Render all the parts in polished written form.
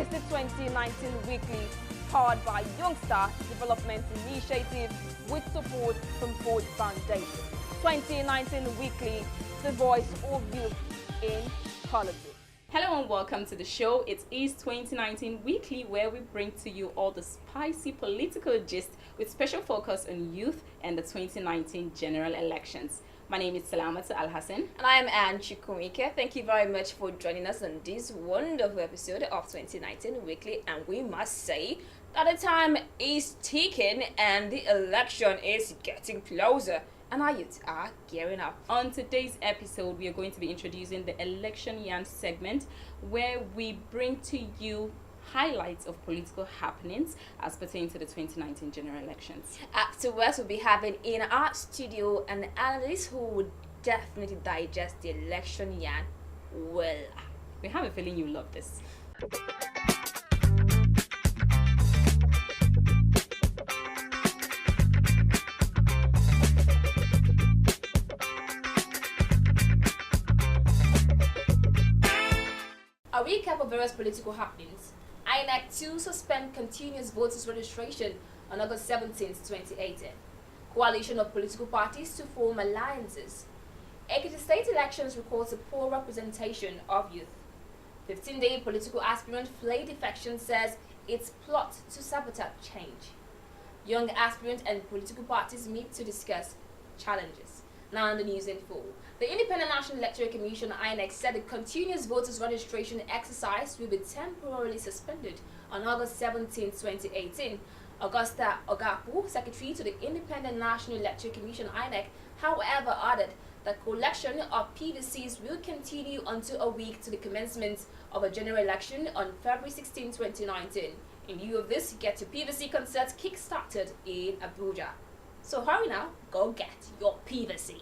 is the 2019 weekly powered by Youngstar Development Initiative with support from Ford Foundation. 2019 weekly, the voice of youth in politics. Hello and welcome to the show. It is 2019 Weekly, where we bring to you all the spicy political gist with special focus on youth and the 2019 general elections. My name is Salamata Al-Hassan. And I am Anne Chukwumike. Thank you very much for joining us on this wonderful episode of 2019 Weekly. And we must say that the time is ticking and the election is getting closer. And our youth are gearing up. On today's episode, we are going to be introducing the Election Yarn segment, where we bring to you highlights of political happenings as pertain to the 2019 general elections. Afterwards, we'll be having in our studio an analyst who would definitely digest the election yarn well. We have a feeling you love this. A recap of various political happenings. INEC to suspend continuous voters registration on August 17, 2018. Coalition of political parties to form alliances. Ekiti state elections records a poor representation of youth. 15-day political aspirant Flay Defection says its plot to sabotage change. Young aspirant and political parties meet to discuss challenges. Now on the news in full. The Independent National Electoral Commission INEC said the continuous voters registration exercise will be temporarily suspended on August 17, 2018. Augusta Ogapu, Secretary to the Independent National Electoral Commission INEC, however added that collection of PVCs will continue until a week to the commencement of a general election on February 16, 2019. In lieu of this, Get Your PVC concert kick-started in Abuja. So hurry now, go get your PVC.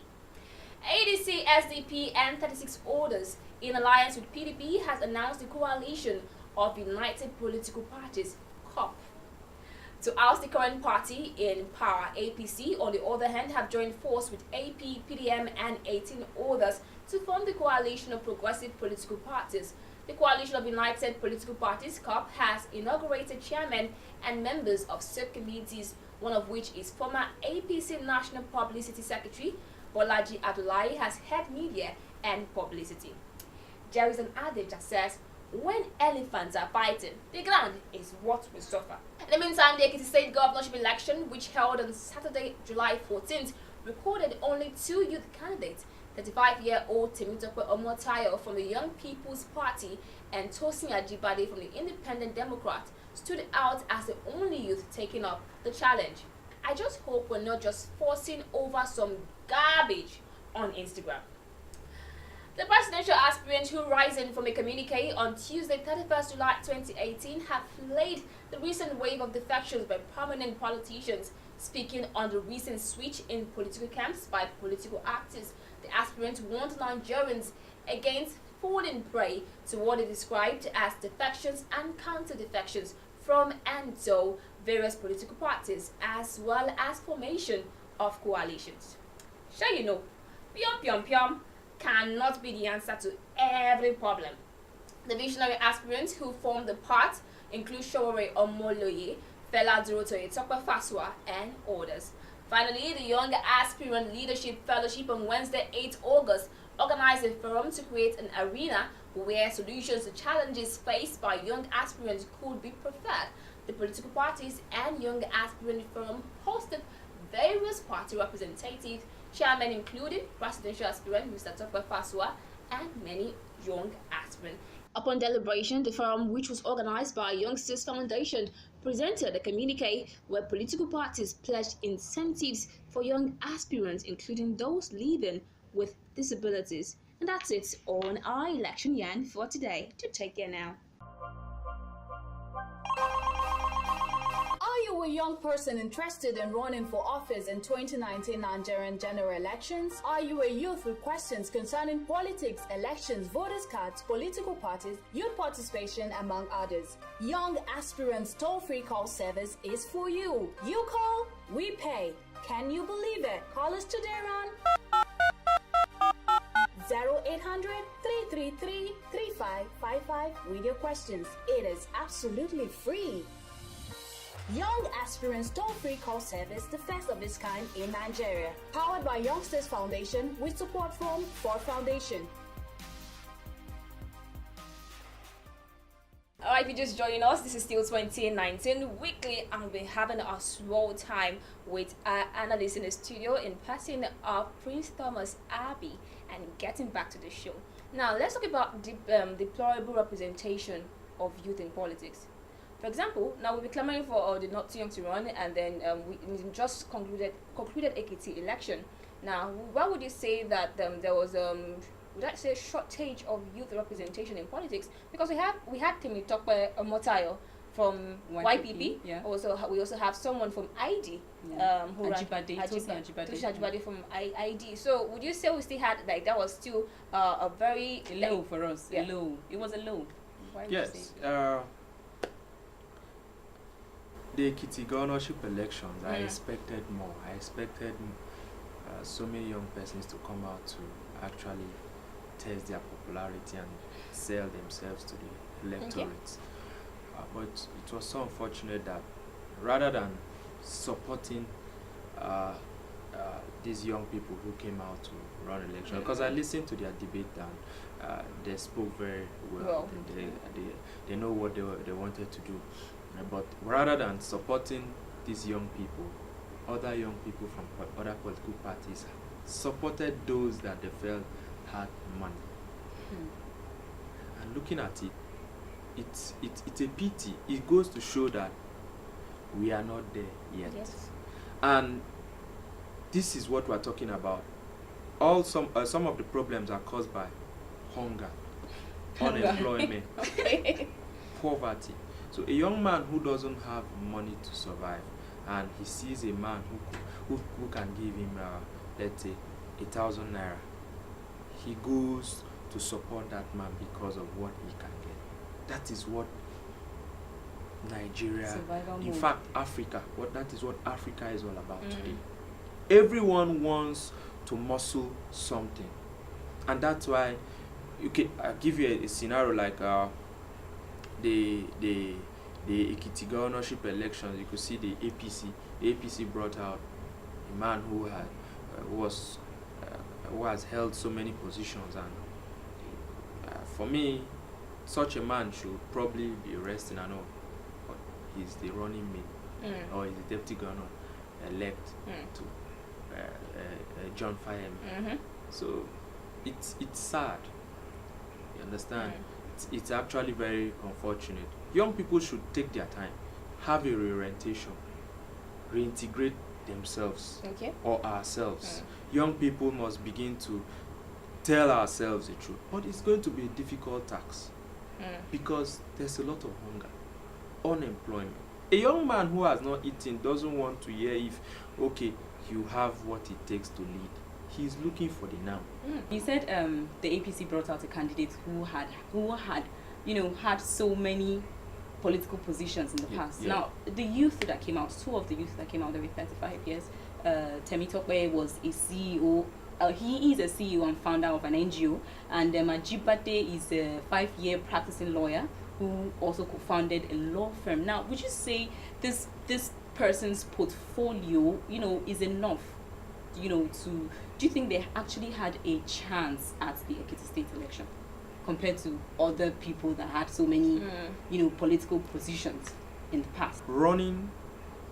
ADC, SDP and 36 Orders in alliance with PDP has announced the coalition of United Political Parties, COP. To oust the current party in power, APC, on the other hand, have joined force with AP, PDM and 18 others to form the Coalition of Progressive Political Parties. The Coalition of United Political Parties, COP, has inaugurated chairmen and members of subcommittees, one of which is former APC National Publicity Secretary Bolaji Abdullahi has head media and publicity. There is an adage that says, when elephants are fighting, the ground is what will suffer. In the meantime, the Ekiti State governorship election, which held on Saturday, July 14th, recorded only two youth candidates, 35-year-old Temitope Omotayo from the Young People's Party and Tosin Ajibade from the Independent Democrat stood out as the only youth taking up the challenge. I just hope we're not just forcing over some garbage on Instagram. The presidential aspirants who rising from a communique on Tuesday, 31st July 2018, have flayed the recent wave of defections by prominent politicians. Speaking on the recent switch in political camps by political actors, the aspirants warned Nigerians against falling prey to what they described as defections and counter-defections from and to various political parties, as well as formation of coalitions. Sure, you know, pium cannot be the answer to every problem. The visionary aspirants who form the part include Showore Omoloye, Fela Durotoye, Tope Fasua, and others. Finally, the Young Aspirant Leadership Fellowship on Wednesday, 8 August, organized a forum to create an arena where solutions to challenges faced by young aspirants could be preferred. The political parties and Young Aspirant Forum hosted various party representatives, chairmen including presidential aspirant Mr. Tope Fasua and many young aspirants. Upon deliberation, the forum, which was organized by Youngsters Foundation, presented a communique where political parties pledged incentives for young aspirants, including those living with disabilities. And that's it on our election yarn for today. To take care now. Are you a young person interested in running for office in 2019 Nigerian general elections? Are you a youth with questions concerning politics, elections, voters' cards, political parties, youth participation, among others? Young Aspirants toll-free call service is for you. You call, we pay. Can you believe it? Call us today on 0800 333 3555 with your questions. It is absolutely free. Young Aspirants Toll-Free Call Service, the first of its kind in Nigeria. Powered by Youngsters Foundation with support from Ford Foundation. Alright, if you're just joining us, this is still 2019 Weekly, and we're having a swell time with our analyst in the studio in person of Prince Thomas Abbey, and getting back to the show. Now, let's talk about deplorable representation of youth in politics. For example, now we'll be clamoring for the not too young to run, and then we just concluded AKT election. Now, why would you say that there was would I say a shortage of youth representation in politics? Because we had Temitope Omotayo from YPP. Yeah. We also have someone from ID. Yeah. Who ran Ajibade from ID. So would you say we still had, like, that was still a very low for us? Yeah. Low. It was a low. Why would you say? Yes. The Ekiti governorship elections, I expected more. I expected so many young persons to come out to actually test their popularity and sell themselves to the electorate. But it was so unfortunate that rather than supporting these young people who came out to run election, because I listened to their debate and they spoke very well. They know what they wanted to do. But rather than supporting these young people, other young people from other political parties supported those that they felt had money. And looking at it, it's a pity. It goes to show that we are not there yet. Yes. And this is what we're talking about. Some of the problems are caused by hunger, unemployment, poverty. So a young man who doesn't have money to survive, and he sees a man who can give him, let's say, 1,000 naira, he goes to support that man because of what he can get. That is what Nigeria, in fact Africa, that is what Africa is all about today. Everyone wants to muscle something, and that's why I'll give you a scenario like the Ekiti governorship elections. You could see the APC brought out a man who has held so many positions, and for me, such a man should probably be arrested and all, but he's the running mate or he's the deputy governor elect to John Fayemi. So it's sad, you understand. It's actually very unfortunate. Young people should take their time, have a reorientation, reintegrate themselves or ourselves. Young people must begin to tell ourselves the truth. But it's going to be a difficult task because there's a lot of hunger, unemployment. A young man who has not eaten doesn't want to hear if, okay, you have what it takes to lead. He's looking for the now. You said the APC brought out a candidate who had had so many political positions in the past. Yeah. Now, the youth that came out, two of the youth that came out, they were 35 years. Temitope was a CEO. He is a CEO and founder of an NGO, and Ajibade is a 5-year practicing lawyer who also co-founded a law firm. Now, would you say this person's portfolio, is enough, to? Do you think they actually had a chance at the Ekiti State election compared to other people that had so many, political positions in the past? Running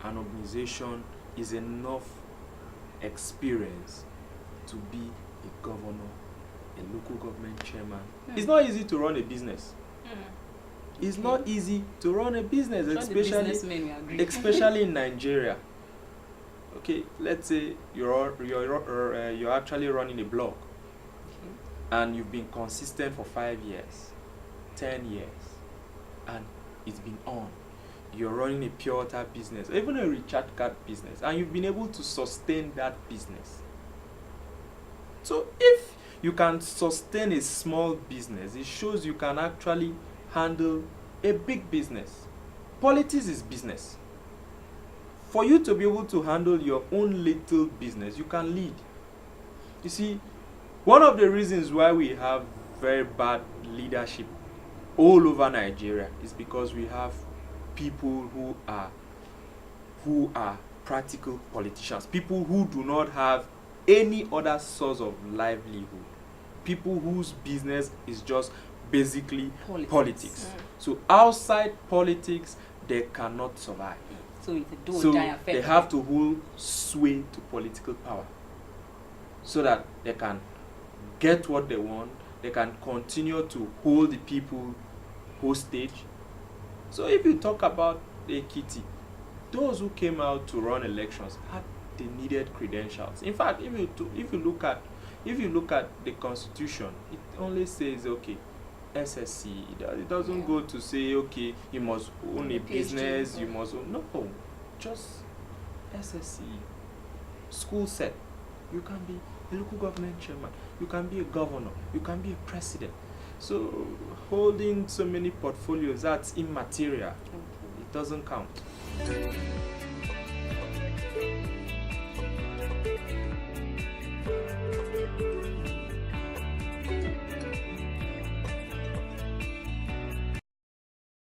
an organization is enough experience to be a governor, a local government chairman. It's not easy to run a business. It's not easy to run a business, especially in Nigeria. Okay, let's say you're actually running a blog, and you've been consistent for 5 years, 10 years, and it's been on. You're running a pure water business, even a recharge card business, and you've been able to sustain that business. So if you can sustain a small business, it shows you can actually handle a big business. Politics is business. For you to be able to handle your own little business, you can lead. You see, One of the reasons why we have very bad leadership all over Nigeria is because we have people who are practical politicians, people who do not have any other source of livelihood, people whose business is just basically politics. So outside politics, they cannot survive. So it's a do or So die affair. they have to hold sway to political power so that they can get what they want, they can continue to hold the people hostage. So if you talk about Ekiti, those who came out to run elections had the needed credentials. In fact, if you look at the constitution, it only says okay, SSC. It doesn't go to say okay, you must own a business, you must own, no, just SSC. School set. You can be a local government chairman, you can be a governor, you can be a president. So holding so many portfolios, that's immaterial. It doesn't count.